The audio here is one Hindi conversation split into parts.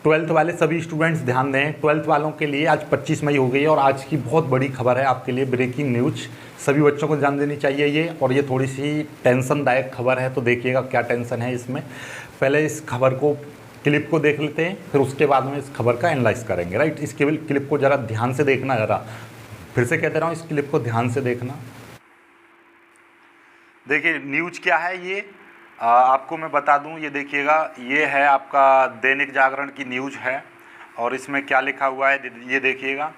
ट्वेल्थ वाले सभी स्टूडेंट्स ध्यान दें। ट्वेल्थ वालों के लिए आज 25 मई हो गई है और आज की बहुत बड़ी खबर है आपके लिए, ब्रेकिंग न्यूज। सभी बच्चों को जान देनी चाहिए ये, और ये थोड़ी सी टेंशनदायक खबर है, तो देखिएगा क्या टेंशन है इसमें। पहले इस खबर को, क्लिप को देख लेते हैं, फिर उसके बाद में इस खबर का एनालाइज करेंगे। राइट, इस क्लिप को ज़रा ध्यान से देखना, ज़रा फिर से कहते रहा हूँ, इस क्लिप को ध्यान से देखना। देखिए न्यूज क्या है ये, आपको मैं बता दूं। ये देखिएगा, ये है आपका दैनिक जागरण की न्यूज है, और इसमें क्या लिखा हुआ है ये देखिएगा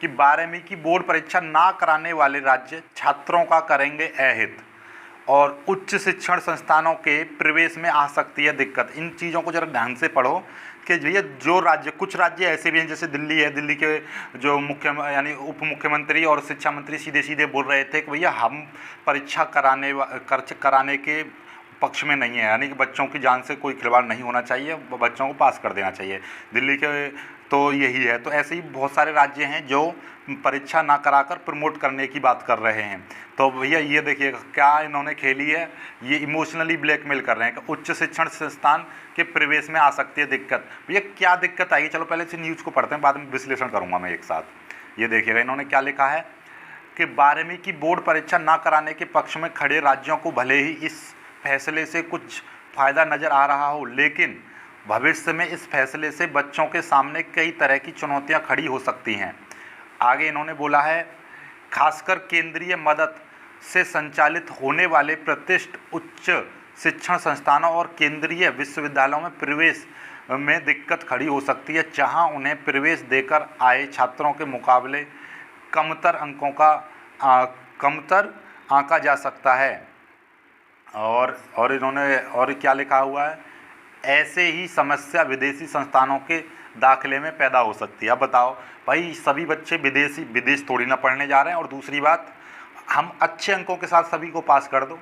कि 12वीं की बोर्ड परीक्षा ना कराने वाले राज्य छात्रों का करेंगे अहित, और उच्च शिक्षण संस्थानों के प्रवेश में आ सकती है दिक्कत। इन चीज़ों को जरा ध्यान से पढ़ो कि भैया जो राज्य, कुछ राज्य ऐसे भी हैं जैसे दिल्ली है, दिल्ली के जो यानी उप मुख्यमंत्री और शिक्षा मंत्री सीधे सीधे बोल रहे थे कि भैया हम परीक्षा कराने के पक्ष में नहीं है, यानी कि बच्चों की जान से कोई खिलवाड़ नहीं होना चाहिए, बच्चों को पास कर देना चाहिए। दिल्ली के तो यही है। तो ऐसे ही बहुत सारे राज्य हैं जो परीक्षा ना कराकर प्रमोट करने की बात कर रहे हैं। तो भैया ये देखिएगा क्या इन्होंने खेली है, ये इमोशनली ब्लैकमेल कर रहे हैं कि उच्च शिक्षण संस्थान के प्रवेश में आ सकती है दिक्कत। भैया क्या दिक्कत आएगी, चलो पहले से न्यूज़ को पढ़ते हैं, बाद में विश्लेषण करूँगा मैं एक साथ। ये देखिएगा इन्होंने क्या लिखा है कि 12वीं की बोर्ड परीक्षा ना कराने के पक्ष में खड़े राज्यों को भले ही इस फैसले से कुछ फ़ायदा नज़र आ रहा हो, लेकिन भविष्य में इस फैसले से बच्चों के सामने कई तरह की चुनौतियां खड़ी हो सकती हैं। आगे इन्होंने बोला है, खासकर केंद्रीय मदद से संचालित होने वाले प्रतिष्ठित उच्च शिक्षण संस्थानों और केंद्रीय विश्वविद्यालयों में प्रवेश में दिक्कत खड़ी हो सकती है, जहां उन्हें प्रवेश देकर आए छात्रों के मुकाबले कमतर आंका जा सकता है। और इन्होंने और क्या लिखा हुआ है, ऐसे ही समस्या विदेशी संस्थानों के दाखिले में पैदा हो सकती है। अब बताओ भाई, सभी बच्चे विदेश थोड़ी ना पढ़ने जा रहे हैं, और दूसरी बात, हम अच्छे अंकों के साथ सभी को पास कर दो।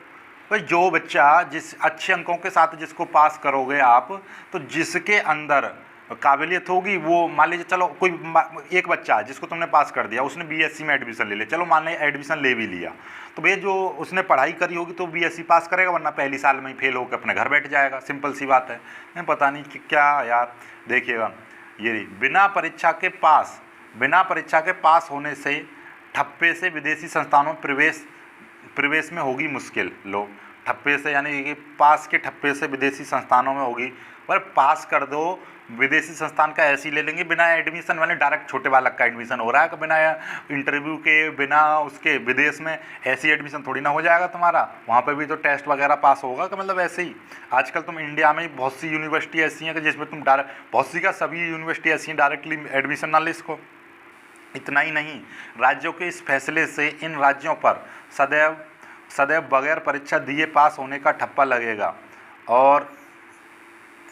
भाई जो बच्चा जिस अच्छे अंकों के साथ जिसको पास करोगे आप, तो जिसके अंदर काबिलियत होगी वो, मान लीजिए चलो कोई एक बच्चा है जिसको तुमने पास कर दिया, उसने बीएससी में एडमिशन ले लिया, चलो मान लें एडमिशन ले भी लिया, तो भैया जो उसने पढ़ाई करी होगी तो बीएससी पास करेगा, वरना पहली साल में ही फेल होकर अपने घर बैठ जाएगा। सिंपल सी बात है। पता नहीं कि क्या यार। देखिएगा ये बिना परीक्षा के पास होने से ठप्पे से विदेशी संस्थानों में प्रवेश में होगी मुश्किल। लो, ठप्पे से यानी कि पास के ठप्पे से विदेशी संस्थानों में होगी, पर पास कर दो, विदेशी संस्थान का ऐसे ही ले लेंगे बिना एडमिशन वाले, डायरेक्ट छोटे बालक का एडमिशन हो रहा है कि बिना इंटरव्यू के, बिना उसके विदेश में ऐसी एडमिशन थोड़ी ना हो जाएगा तुम्हारा। वहाँ पे भी तो टेस्ट वगैरह पास होगा कि मतलब ऐसे ही। आजकल तुम इंडिया में बहुत सी यूनिवर्सिटी ऐसी हैं कि जिसमें तुम डायरेक्ट, बहुत सी का सभी यूनिवर्सिटी ऐसी हैं डायरेक्टली एडमिशन ना ले इसको। इतना ही नहीं, राज्यों के इस फैसले से इन राज्यों पर सदैव बगैर परीक्षा दिए पास होने का ठप्पा लगेगा, और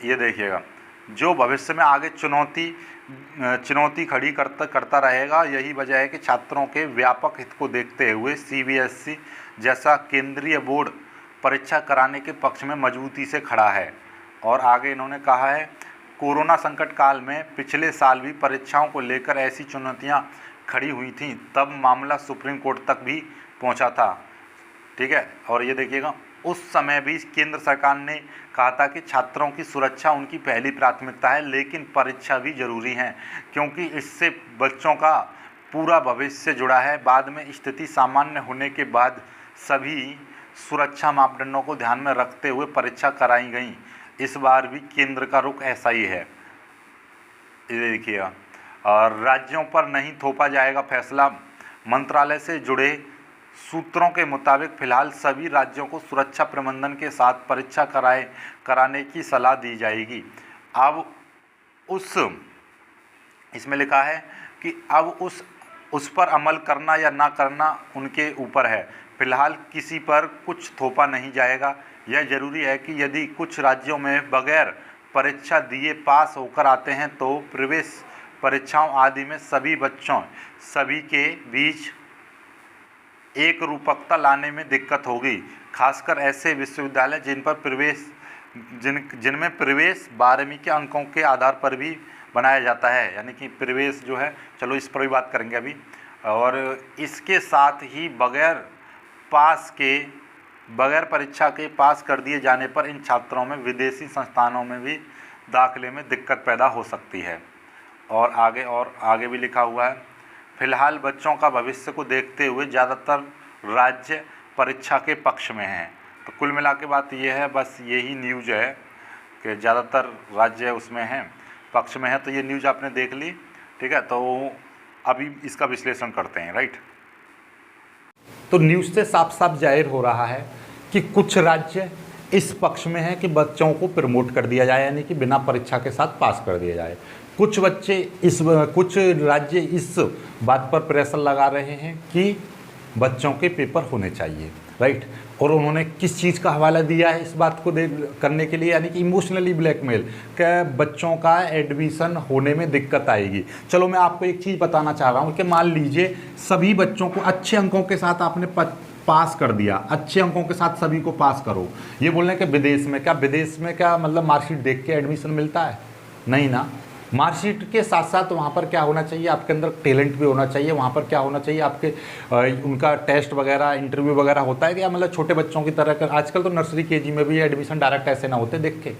ये देखिएगा जो भविष्य में आगे चुनौती खड़ी करता रहेगा। यही वजह है कि छात्रों के व्यापक हित को देखते हुए सीबीएसई जैसा केंद्रीय बोर्ड परीक्षा कराने के पक्ष में मजबूती से खड़ा है। और आगे इन्होंने कहा है, कोरोना संकट काल में पिछले साल भी परीक्षाओं को लेकर ऐसी चुनौतियां खड़ी हुई थीं, तब मामला सुप्रीम कोर्ट तक भी पहुंचा था। ठीक है, और ये देखिएगा उस समय भी केंद्र सरकार ने कहा था कि छात्रों की सुरक्षा उनकी पहली प्राथमिकता है, लेकिन परीक्षा भी जरूरी है क्योंकि इससे बच्चों का पूरा भविष्य जुड़ा है। बाद में स्थिति सामान्य होने के बाद सभी सुरक्षा मापदंडों को ध्यान में रखते हुए परीक्षा कराई गई। इस बार भी केंद्र का रुख ऐसा ही है। ये देखिएगा, और राज्यों पर नहीं थोपा जाएगा फैसला। मंत्रालय से जुड़े सूत्रों के मुताबिक फिलहाल सभी राज्यों को सुरक्षा प्रबंधन के साथ परीक्षा कराने की सलाह दी जाएगी। अब इसमें लिखा है कि अब उस पर अमल करना या ना करना उनके ऊपर है। फिलहाल किसी पर कुछ थोपा नहीं जाएगा। यह जरूरी है कि यदि कुछ राज्यों में बगैर परीक्षा दिए पास होकर आते हैं तो प्रवेश परीक्षाओं आदि में सभी के बीच एक रूपकता लाने में दिक्कत होगी, खासकर ऐसे विश्वविद्यालय जिनमें प्रवेश 12वीं के अंकों के आधार पर भी बनाया जाता है। यानी कि प्रवेश जो है, चलो इस पर भी बात करेंगे अभी। और इसके साथ ही बगैर परीक्षा के पास कर दिए जाने पर इन छात्रों में विदेशी संस्थानों में भी दाखिले में दिक्कत पैदा हो सकती है। और आगे भी लिखा हुआ है, फिलहाल बच्चों का भविष्य को देखते हुए ज़्यादातर राज्य परीक्षा के पक्ष में हैं। तो कुल मिला के बात ये है, बस यही न्यूज़ है कि ज़्यादातर राज्य उसमें हैं, पक्ष में है। तो ये न्यूज़ आपने देख ली, ठीक है। तो अभी इसका विश्लेषण करते हैं, राइट। तो न्यूज़ से साफ साफ जाहिर हो रहा है कि कुछ राज्य इस पक्ष में है कि बच्चों को प्रमोट कर दिया जाए, यानी कि बिना परीक्षा के साथ पास कर दिया जाए। कुछ राज्य इस बात पर प्रेशर लगा रहे हैं कि बच्चों के पेपर होने चाहिए, राइट। और उन्होंने किस चीज़ का हवाला दिया है इस बात को करने के लिए, यानी कि इमोशनली ब्लैकमेल, कि बच्चों का एडमिशन होने में दिक्कत आएगी। चलो मैं आपको एक चीज़ बताना चाह रहा हूँ कि मान लीजिए सभी बच्चों को अच्छे अंकों के साथ आपने पास कर दिया, अच्छे अंकों के साथ सभी को पास करो। ये बोल रहे हैं कि विदेश में क्या मतलब मार्कशीट देख के एडमिशन मिलता है? नहीं ना। मार्कशीट के साथ साथ वहाँ पर क्या होना चाहिए, आपके अंदर टैलेंट भी होना चाहिए। वहाँ पर क्या होना चाहिए, आपके उनका टेस्ट वगैरह, इंटरव्यू वगैरह होता है क्या, मतलब छोटे बच्चों की तरह कर। आजकल तो नर्सरी केजी में भी एडमिशन डायरेक्ट ऐसे ना होते देख के,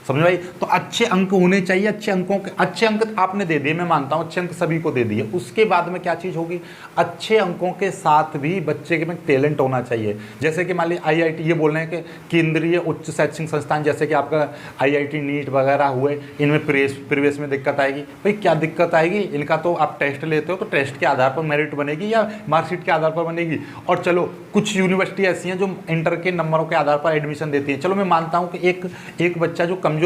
समझ भाई। तो अच्छे अंक होने चाहिए। अच्छे अंक आपने दे दिए, मैं मानता हूँ अच्छे अंक सभी को दे दिए। उसके बाद में क्या चीज़ होगी, अच्छे अंकों के साथ भी बच्चे के में टैलेंट होना चाहिए। जैसे कि मान लीजिए IIT, ये बोल रहे हैं कि केंद्रीय उच्च शैक्षिक संस्थान, जैसे कि आपका IIT नीट वगैरह हुए, इनमें प्रवेश में दिक्कत आएगी। भाई क्या दिक्कत आएगी, इनका तो आप टेस्ट लेते हो तो टेस्ट के आधार पर मेरिट बनेगी या मार्कशीट के आधार पर बनेगी। और चलो कुछ यूनिवर्सिटी ऐसी हैं जो इंटर के नंबरों के आधार पर एडमिशन देती हैं। चलो मैं मानता हूँ कि एक बच्चा जो कमज़ोर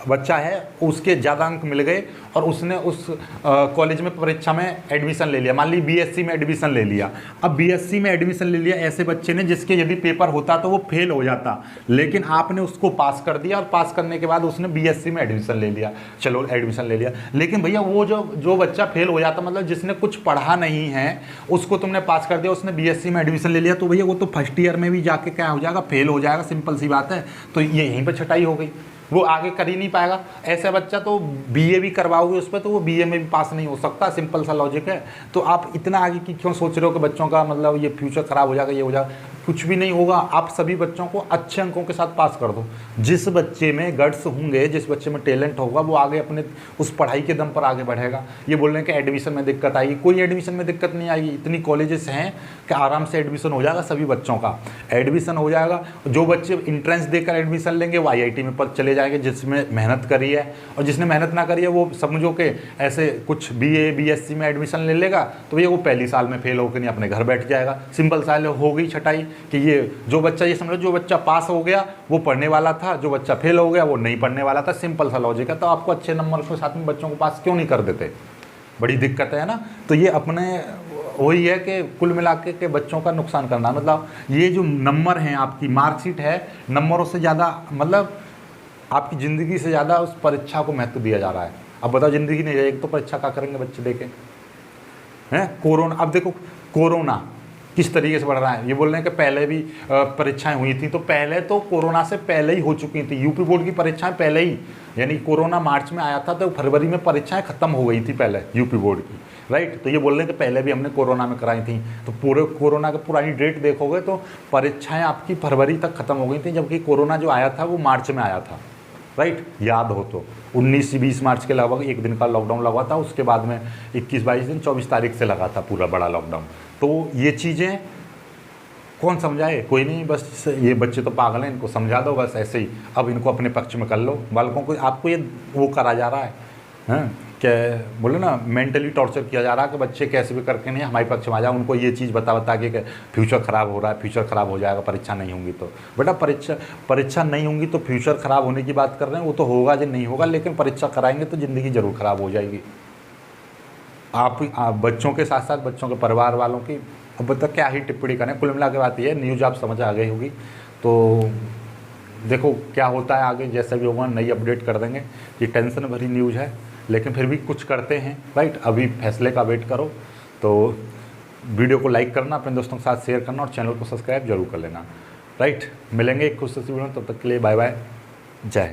बच्चा है उसके ज़्यादा अंक मिल गए और उसने उस कॉलेज में परीक्षा में एडमिशन ले लिया, मान ली BSc में एडमिशन ले लिया। अब BSc में एडमिशन ले लिया ऐसे बच्चे ने जिसके यदि पेपर होता तो वो फेल हो जाता, लेकिन आपने उसको पास कर दिया और पास करने के बाद उसने BSc में एडमिशन ले लिया। चलो एडमिशन ले लिया, लेकिन भैया वो जो बच्चा फेल हो जाता, मतलब जिसने कुछ पढ़ा नहीं है, उसको तुमने पास कर दिया, उसने BSc में एडमिशन ले लिया, तो भैया वो तो फर्स्ट ईयर में भी जाके क्या हो जाएगा, फेल हो जाएगा। सिंपल सी बात है। तो ये यहीं पर छटाई हो गई, वो आगे कर ही नहीं पाएगा। ऐसा बच्चा तो BA भी करवाओगे उस पर तो वो BA में भी पास नहीं हो सकता। सिंपल सा लॉजिक है। तो आप इतना आगे की क्यों सोच रहे हो कि बच्चों का मतलब ये फ्यूचर ख़राब हो जाएगा, ये हो जाएगा? कुछ भी नहीं होगा। आप सभी बच्चों को अच्छे अंकों के साथ पास कर दो। जिस बच्चे में गट्स होंगे, जिस बच्चे में टैलेंट होगा, वो आगे अपने उस पढ़ाई के दम पर आगे बढ़ेगा। ये बोल रहे हैं कि एडमिशन में दिक्कत आएगी, कोई एडमिशन में दिक्कत नहीं आएगी। इतनी कॉलेजेस हैं कि आराम से एडमिशन हो जाएगा, सभी बच्चों का एडमिशन हो जाएगा। जो बच्चे इंट्रेंस देकर एडमिशन लेंगे वो IIT में पर चले जाएंगे, जिसमें मेहनत करी है। और जिसने मेहनत ना करी है वो समझो कि ऐसे कुछ BA BSc में एडमिशन ले लेगा, तो भैया वो पहली साल में फेल होकर नहीं अपने घर बैठ जाएगा। सिंपल सा हो गई छटाई कि ये जो बच्चा, ये समझो जो बच्चा पास हो गया वो पढ़ने वाला था, जो बच्चा फेल हो गया वो नहीं पढ़ने वाला था। सिंपल सा लॉजिक है। तो आपको अच्छे नंबर के साथ में बच्चों को पास क्यों नहीं कर देते? बड़ी दिक्कत है ना। तो ये अपने वही है कि कुल मिला के बच्चों का नुकसान करना, मतलब ये जो नंबर हैं, आपकी मार्कशीट है, नंबरों से ज़्यादा मतलब आपकी ज़िंदगी से ज़्यादा उस परीक्षा को महत्व दिया जा रहा है। अब बताओ, ज़िंदगी नहीं जाएगी तो परीक्षा क्या करेंगे बच्चे देखें हैं? कोरोना, अब देखो कोरोना किस तरीके से बढ़ रहा है। ये बोल रहे हैं कि पहले भी परीक्षाएं हुई थी, तो पहले तो कोरोना से पहले ही हो चुकी थी। यूपी बोर्ड की परीक्षाएं पहले ही, यानी कोरोना मार्च में आया था तो फरवरी में परीक्षाएं खत्म हो गई थी पहले यूपी बोर्ड की, राइट। तो ये बोल रहे हैं कि पहले भी हमने कोरोना में कराई थी। तो पूरे कोरोना की पुरानी डेट देखोगे तो परीक्षाएँ आपकी फरवरी तक खत्म हो गई थी, जबकि कोरोना जो आया था वो मार्च में आया था, राइट। याद हो तो 19-20 मार्च के लगभग एक दिन का लॉकडाउन लगा था। उसके बाद में 21-22 दिन 24 तारीख से लगा था पूरा बड़ा लॉकडाउन। तो ये चीज़ें कौन समझाए? कोई नहीं। बस ये बच्चे तो पागल हैं, इनको समझा दो बस ऐसे ही। अब इनको अपने पक्ष में कर लो। बालकों को आपको ये वो करा जा रहा है, हैं क्या बोले ना, मेंटली टॉर्चर किया जा रहा है कि बच्चे कैसे भी करके नहीं हमारे पक्ष में आ जाए। उनको ये चीज़ बता के कि फ्यूचर ख़राब हो रहा है, फ्यूचर ख़राब हो जाएगा, परीक्षा नहीं होंगी तो। बेटा परीक्षा नहीं होंगी तो फ्यूचर ख़राब होने की बात कर रहे हैं, वो तो होगा जो नहीं होगा, लेकिन परीक्षा कराएंगे तो ज़िंदगी ज़रूर ख़राब हो जाएगी। आप बच्चों के साथ साथ बच्चों के परिवार वालों की अब तक क्या ही टिप्पणी करें। कुल मिला के बात ये है, न्यूज़ आप समझ आ गई होगी। तो देखो क्या होता है आगे, जैसा भी होगा नई अपडेट कर देंगे। ये टेंशन भरी न्यूज़ है, लेकिन फिर भी कुछ करते हैं, राइट। अभी फैसले का वेट करो। तो वीडियो को लाइक करना, अपने दोस्तों के साथ शेयर करना और चैनल को सब्सक्राइब जरूर कर लेना, राइट। मिलेंगे एक खुश वीडियो में, तब तक के लिए बाय बाय, जय हिंद।